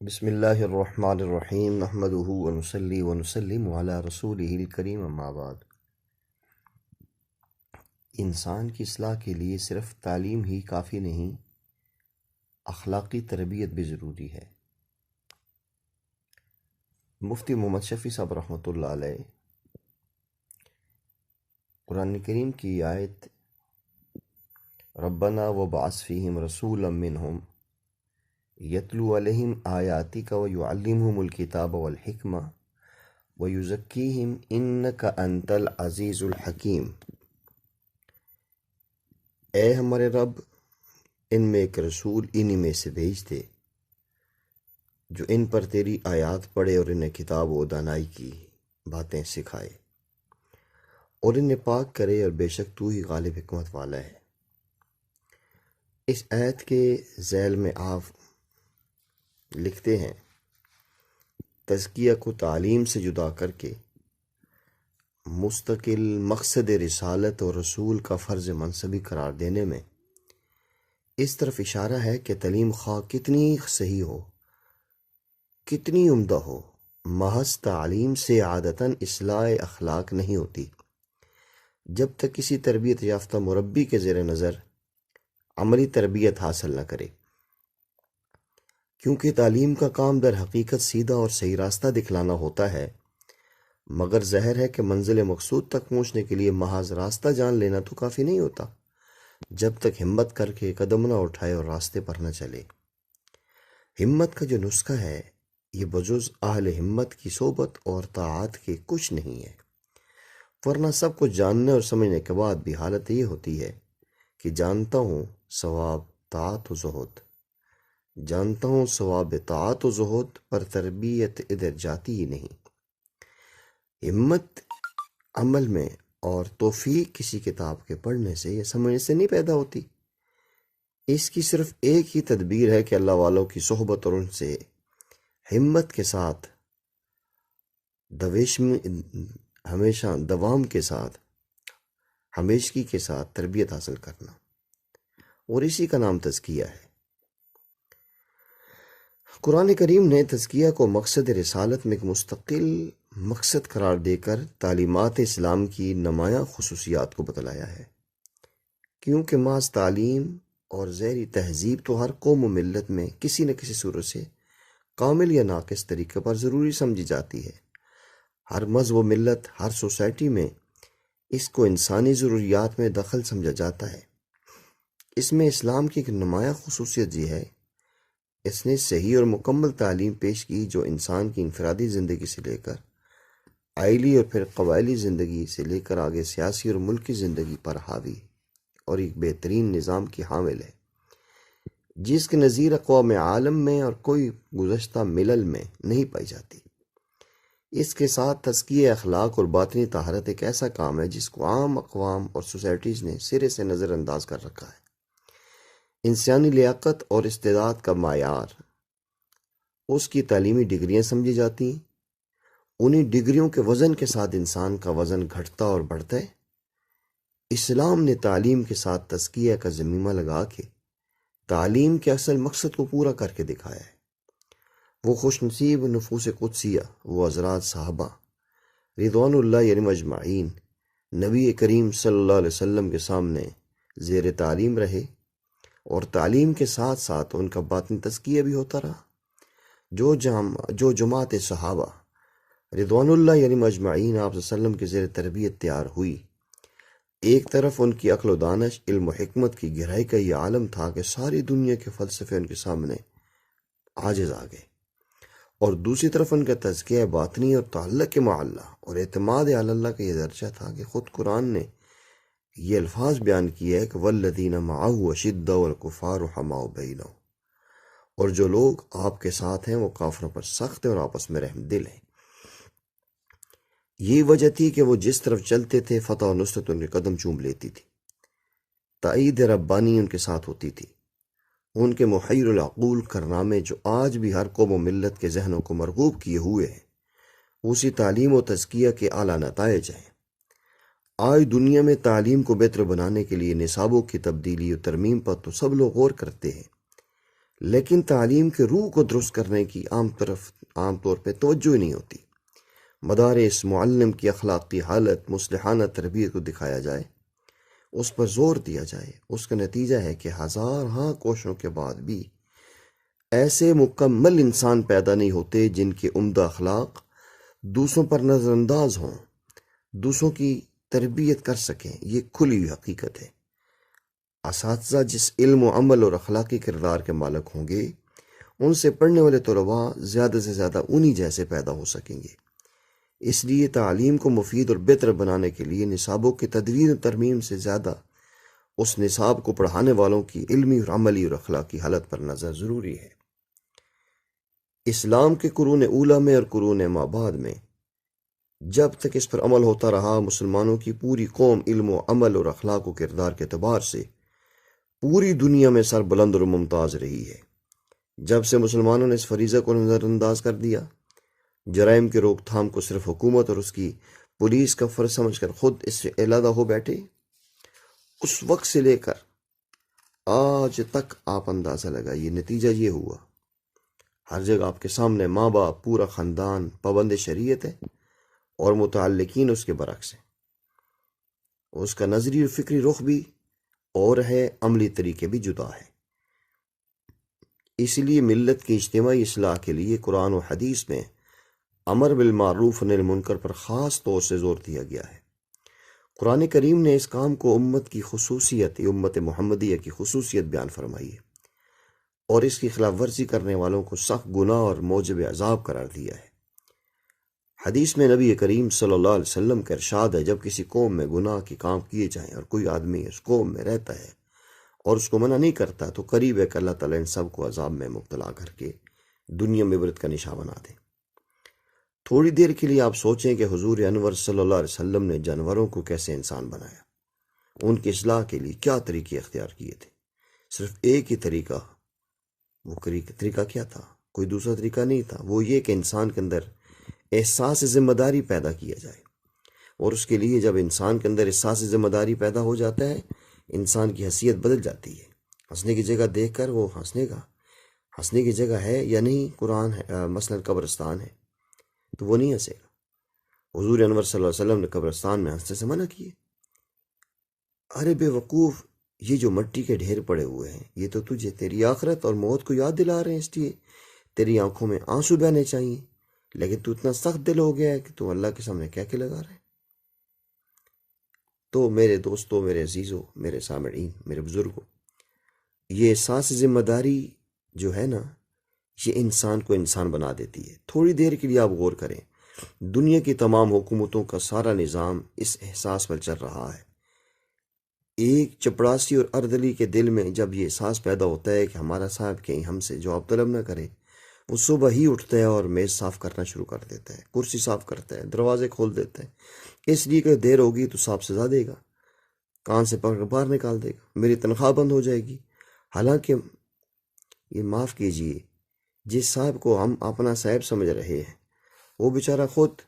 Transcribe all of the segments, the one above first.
بسم اللہ الرحمن الرحیم نحمدہ ونصلی ونسلم علی رسولہ الکریم اما بعد۔ انسان کی اصلاح کے لیے صرف تعلیم ہی کافی نہیں، اخلاقی تربیت بھی ضروری ہے۔ مفتی محمد شفیع صاحب رحمۃ اللہ علیہ قرآن کریم کی آیت ربنا وبعث فیہم رسولا منہم یتلو علیہم آیاتک ویعلمہم الکتاب والحکمہ ویزکیہم انک انت العزیز الحکیم۔ اے ہمارے رب، ان میں ایک رسول انہی میں سے بھیج دے جو ان پر تیری آیات پڑھے اور انہیں کتاب و دانائی کی باتیں سکھائے اور انہیں پاک کرے، اور بے شک تو ہی غالب حکمت والا ہے۔ اس آیت کے ذیل میں آپ لکھتے ہیں، تزکیہ کو تعلیم سے جدا کر کے مستقل مقصد رسالت اور رسول کا فرض منصبی قرار دینے میں اس طرف اشارہ ہے کہ تعلیم خواہ کتنی صحیح ہو، کتنی عمدہ ہو، محض تعلیم سے عادتاً اصلاح اخلاق نہیں ہوتی جب تک کسی تربیت یافتہ مربی کے زیر نظر عملی تربیت حاصل نہ کرے، کیونکہ تعلیم کا کام در حقیقت سیدھا اور صحیح راستہ دکھلانا ہوتا ہے، مگر ظاہر ہے کہ منزل مقصود تک پہنچنے کے لیے محض راستہ جان لینا تو کافی نہیں ہوتا جب تک ہمت کر کے قدم نہ اٹھائے اور راستے پر نہ چلے۔ ہمت کا جو نسخہ ہے یہ بجز اہل ہمت کی صحبت اور طاعت کے کچھ نہیں ہے، ورنہ سب کچھ جاننے اور سمجھنے کے بعد بھی حالت یہ ہوتی ہے کہ جانتا ہوں ثواب طاعت و زہد، جانتا ہوں ثواب طاعت و زہد، پر تربیت ادھر جاتی ہی نہیں۔ ہمت عمل میں اور توفیق کسی کتاب کے پڑھنے سے یا سمجھنے سے نہیں پیدا ہوتی، اس کی صرف ایک ہی تدبیر ہے کہ اللہ والوں کی صحبت اور ان سے ہمت کے ساتھ ہمیشہ دوام کے ساتھ ہمیشگی کے ساتھ تربیت حاصل کرنا، اور اسی کا نام تزکیہ ہے۔ قرآن کریم نے تزکیہ کو مقصد رسالت میں ایک مستقل مقصد قرار دے کر تعلیمات اسلام کی نمایاں خصوصیات کو بتلایا ہے، کیونکہ محض تعلیم اور ذہنی تہذیب تو ہر قوم و ملت میں کسی نہ کسی صورت سے کامل یا ناقص طریقے پر ضروری سمجھی جاتی ہے۔ ہر مذہب و ملت، ہر سوسائٹی میں اس کو انسانی ضروریات میں دخل سمجھا جاتا ہے۔ اس میں اسلام کی ایک نمایاں خصوصیت یہ ہے، اس نے صحیح اور مکمل تعلیم پیش کی جو انسان کی انفرادی زندگی سے لے کر عائلی اور پھر قبائلی زندگی سے لے کر آگے سیاسی اور ملکی زندگی پر حاوی اور ایک بہترین نظام کی حامل ہے، جس کے نظیر اقوام عالم میں اور کوئی گزشتہ ملل میں نہیں پائی جاتی۔ اس کے ساتھ تزکیہ اخلاق اور باطنی طہارت ایک ایسا کام ہے جس کو عام اقوام اور سوسائٹیز نے سرے سے نظر انداز کر رکھا ہے۔ انسانی لیاقت اور استعداد کا معیار اس کی تعلیمی ڈگریاں سمجھی جاتی ہیں، انہی ڈگریوں کے وزن کے ساتھ انسان کا وزن گھٹتا اور بڑھتا ہے۔ اسلام نے تعلیم کے ساتھ تزکیہ کا ضمیمہ لگا کے تعلیم کے اصل مقصد کو پورا کر کے دکھایا ہے۔ وہ خوش نصیب نفوس قدسیہ، وہ حضرات صحابہ رضوان اللہ علیہم اجمعین نبی کریم صلی اللہ علیہ وسلم کے سامنے زیر تعلیم رہے، اور تعلیم کے ساتھ ساتھ ان کا باطنی تزکیہ بھی ہوتا رہا۔ جو جماعت صحابہ رضوان اللہ علیہم اجمعین آپ صلی اللہ علیہ وسلم کے زیر تربیت تیار ہوئی، ایک طرف ان کی عقل و دانش، علم و حکمت کی گہرائی کا یہ عالم تھا کہ ساری دنیا کے فلسفے ان کے سامنے عاجز آ گئے، اور دوسری طرف ان کا تزکیہ باطنی اور تعلق معلّہ اور اعتماد علی اللہ کا یہ درجہ تھا کہ خود قرآن نے یہ الفاظ بیان کیے ہے کہ والذین معہ اشداء والکفار رحماء بینہم، اور جو لوگ آپ کے ساتھ ہیں وہ کافروں پر سخت ہیں اور آپس میں رحم دل ہیں۔ یہ وجہ تھی کہ وہ جس طرف چلتے تھے فتح و نصرت ان کے قدم چوم لیتی تھی، تائید ربانی ان کے ساتھ ہوتی تھی۔ ان کے محیر العقول کارنامے جو آج بھی ہر قوم و ملت کے ذہنوں کو مرغوب کیے ہوئے ہیں، اسی تعلیم و تزکیہ کے اعلیٰ نتائج ہیں۔ آج دنیا میں تعلیم کو بہتر بنانے کے لیے نصابوں کی تبدیلی و ترمیم پر تو سب لوگ غور کرتے ہیں، لیکن تعلیم کے روح کو درست کرنے کی عام طور پہ توجہ ہی نہیں ہوتی۔ مدارس معلم کی اخلاقی حالت، مصلحانہ تربیت کو دکھایا جائے، اس پر زور دیا جائے۔ اس کا نتیجہ ہے کہ ہزارہا کوششوں کے بعد بھی ایسے مکمل انسان پیدا نہیں ہوتے جن کے عمدہ اخلاق دوسروں پر نظر انداز ہوں، دوسروں کی تربیت کر سکیں۔ یہ کھلی ہوئی حقیقت ہے۔ اساتذہ جس علم و عمل اور اخلاقی کردار کے مالک ہوں گے، ان سے پڑھنے والے طلباء زیادہ سے زیادہ انہی جیسے پیدا ہو سکیں گے۔ اس لیے تعلیم کو مفید اور بہتر بنانے کے لیے نصابوں کی تدوین و ترمیم سے زیادہ اس نصاب کو پڑھانے والوں کی علمی اور عملی اور اخلاقی حالت پر نظر ضروری ہے۔ اسلام کے قرون اولیٰ میں اور قرون ما بعد میں جب تک اس پر عمل ہوتا رہا، مسلمانوں کی پوری قوم علم و عمل اور اخلاق و کردار کے اعتبار سے پوری دنیا میں سر بلند اور ممتاز رہی ہے۔ جب سے مسلمانوں نے اس فریضہ کو نظر انداز کر دیا، جرائم کی روک تھام کو صرف حکومت اور اس کی پولیس کا فرض سمجھ کر خود اس سے علیحدہ ہو بیٹھے، اس وقت سے لے کر آج تک آپ اندازہ لگائیے، نتیجہ یہ ہوا ہر جگہ آپ کے سامنے ماں باپ، پورا خاندان پابند شریعت ہے اور متعلقین اس کے برعکس ہیں۔ اس کا نظری اور فکری رخ بھی اور ہے، عملی طریقے بھی جدا ہے۔ اس لیے ملت کی اجتماعی اصلاح کے لیے قرآن و حدیث میں امر بالمعروف و نہی عن المنکر پر خاص طور سے زور دیا گیا ہے۔ قرآن کریم نے اس کام کو امت کی خصوصیت، امت محمدیہ کی خصوصیت بیان فرمائی ہے اور اس کی خلاف ورزی کرنے والوں کو سخت گناہ اور موجب عذاب قرار دیا ہے۔ حدیث میں نبی کریم صلی اللہ علیہ وسلم کا ارشاد ہے، جب کسی قوم میں گناہ کے کام کیے جائیں اور کوئی آدمی اس قوم میں رہتا ہے اور اس کو منع نہیں کرتا، تو قریب ہے کہ اللہ تعالیٰ ان سب کو عذاب میں مبتلا کر کے دنیا میں عبرت کا نشان بنا دے۔ تھوڑی دیر کے لیے آپ سوچیں کہ حضور انور صلی اللہ علیہ وسلم نے جانوروں کو کیسے انسان بنایا، ان کی اصلاح کے لیے کیا طریقے اختیار کیے تھے۔ صرف ایک ہی طریقہ، وہ طریقہ کیا تھا؟ کوئی دوسرا طریقہ نہیں تھا، وہ یہ کہ انسان کے اندر احساس ذمہ داری پیدا کیا جائے، اور اس کے لیے جب انسان کے اندر احساس ذمہ داری پیدا ہو جاتا ہے، انسان کی حیثیت بدل جاتی ہے۔ ہنسنے کی جگہ دیکھ کر وہ ہنسنے گا، ہنسنے کی جگہ ہے یا نہیں قرآن ہے، مثلا قبرستان ہے تو وہ نہیں ہنسے گا۔ حضور انور صلی اللہ علیہ وسلم نے قبرستان میں ہنسنے سے منع کیے۔ ارے بے وقوف، یہ جو مٹی کے ڈھیر پڑے ہوئے ہیں، یہ تو تجھے تیری آخرت اور موت کو یاد دلا رہے ہیں، اس لیے تیری آنکھوں میں آنسو بہنے چاہیے، لیکن تو اتنا سخت دل ہو گیا ہے کہ تو اللہ کے سامنے کیا لگا رہے ہیں۔ تو میرے دوستوں، میرے عزیزوں، میرے سامعین، میرے بزرگوں، یہ احساس ذمہ داری جو ہے نا، یہ انسان کو انسان بنا دیتی ہے۔ تھوڑی دیر کے لیے آپ غور کریں، دنیا کی تمام حکومتوں کا سارا نظام اس احساس پر چل رہا ہے۔ ایک چپڑاسی اور اردلی کے دل میں جب یہ احساس پیدا ہوتا ہے کہ ہمارا صاحب کہیں ہم سے جواب طلب نہ کرے، وہ صبح ہی اٹھتا ہے اور میز صاف کرنا شروع کر دیتا ہے، کرسی صاف کرتا ہے، دروازے کھول دیتا ہے، اس لیے کہ دیر ہوگی تو صاحب سزا دے گا، کان سے پکڑ باہر نکال دے گا، میری تنخواہ بند ہو جائے گی۔ حالانکہ یہ معاف کیجئے، جس صاحب کو ہم اپنا صاحب سمجھ رہے ہیں، وہ بیچارہ خود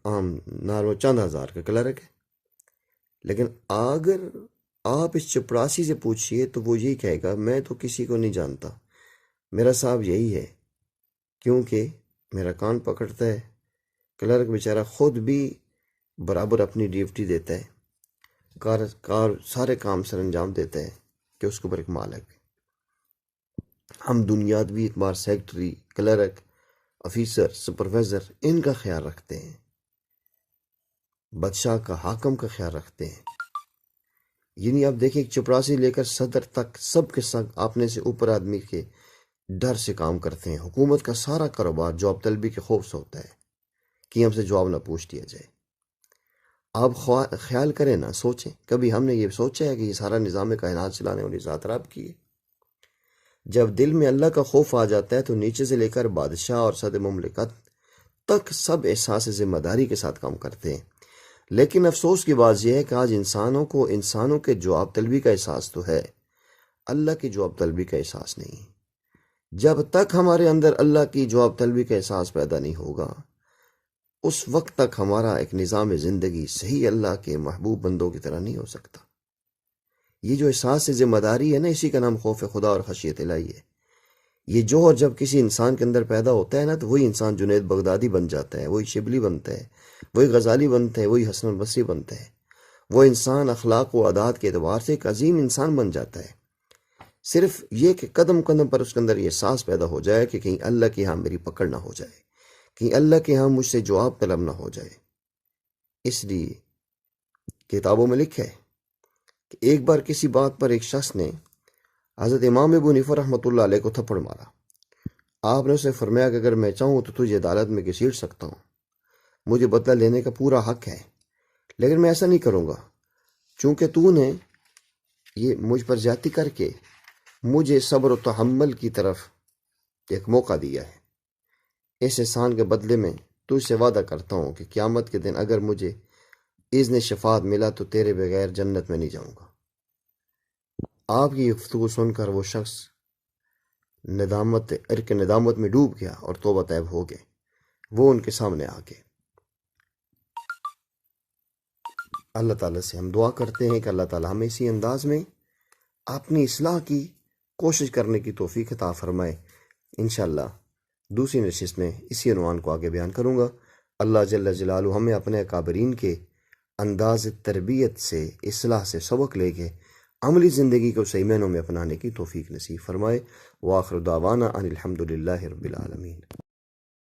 عام نارمل چند ہزار کا کلرک ہے، لیکن اگر آپ اس چپڑاسی سے پوچھئے تو وہ یہی کہے گا، میں تو کسی کو نہیں جانتا، میرا صاحب یہی ہے، کیونکہ میرا کان پکڑتا ہے۔ کلرک بیچارہ خود بھی برابر اپنی ڈیوٹی دیتا ہے، سارے کام سر انجام دیتا ہے کہ اس کے اوپر ایک مالک ہے۔ ہم دنیاوی اعتبار سیکٹری، کلرک، آفیسر، سپروائزر، ان کا خیال رکھتے ہیں، بادشاہ کا، حاکم کا خیال رکھتے ہیں۔ یعنی آپ دیکھیں، ایک چپڑاسی لے کر صدر تک سب کے ساتھ اپنے سے اوپر آدمی کے ڈر سے کام کرتے ہیں۔ حکومت کا سارا کاروبار جواب طلبی کے خوف سے ہوتا ہے کہ ہم سے جواب نہ پوچھ دیا جائے۔ آپ خیال کریں نا، سوچیں، کبھی ہم نے یہ سوچا ہے کہ یہ سارا نظام کائنات چلانے والی ذات رب کی ہے؟ جب دل میں اللہ کا خوف آ جاتا ہے تو نیچے سے لے کر بادشاہ اور صدر مملکت تک سب احساس ذمہ داری کے ساتھ کام کرتے ہیں۔ لیکن افسوس کی بات یہ ہے کہ آج انسانوں کو انسانوں کے جواب طلبی کا احساس تو ہے، اللہ کی جواب طلبی کا احساس نہیں۔ جب تک ہمارے اندر اللہ کی جواب طلبی کا احساس پیدا نہیں ہوگا، اس وقت تک ہمارا ایک نظام زندگی صحیح اللہ کے محبوب بندوں کی طرح نہیں ہو سکتا۔ یہ جو احساس ذمہ داری ہے نا، اسی کا نام خوف خدا اور خشیت الہی ہے۔ یہ جوہر جب کسی انسان کے اندر پیدا ہوتا ہے نا، تو وہی انسان جنید بغدادی بن جاتا ہے، وہی شبلی بنتا ہے، وہی غزالی بنتا ہے، وہی حسن البصری بنتا ہے۔ وہ انسان اخلاق و عادات کے اعتبار سے ایک عظیم انسان بن جاتا ہے۔ صرف یہ کہ قدم قدم پر اس کے اندر یہ احساس پیدا ہو جائے کہ کہیں اللہ کے ہاں میری پکڑ نہ ہو جائے، کہیں اللہ کے ہاں مجھ سے جواب طلب نہ ہو جائے۔ اس لیے کتابوں میں لکھا ہے کہ ایک بار کسی بات پر ایک شخص نے حضرت امام ابو حنیفہ رحمۃ اللہ علیہ کو تھپڑ مارا۔ آپ نے اسے فرمایا کہ اگر میں چاہوں تو تجھے عدالت میں گھسیٹ سکتا ہوں، مجھے بدلہ لینے کا پورا حق ہے، لیکن میں ایسا نہیں کروں گا، چونکہ تو نے یہ مجھ پر زیادتی کر کے مجھے صبر و تحمل کی طرف ایک موقع دیا ہے۔ اس احسان کے بدلے میں تجھ سے وعدہ کرتا ہوں کہ قیامت کے دن اگر مجھے اذن شفاعت ملا تو تیرے بغیر جنت میں نہیں جاؤں گا۔ آپ کی گفتگو سن کر وہ شخص ندامت میں ڈوب گیا اور توبہ طیب ہو گئے۔ وہ ان کے سامنے آ گئے۔ اللہ تعالیٰ سے ہم دعا کرتے ہیں کہ اللہ تعالیٰ ہمیں اسی انداز میں اپنی اصلاح کی کوشش کرنے کی توفیق عطا فرمائے۔ انشاءاللہ دوسری نشست میں اسی عنوان کو آگے بیان کروں گا۔ اللہ جل جلالہ ہمیں اپنے اکابرین کے انداز تربیت سے، اصلاح سے سبق لے کے عملی زندگی کو صحیح معنوں میں اپنانے کی توفیق نصیب فرمائے۔ وآخر دعوانا ان الحمد للہ رب العالمین۔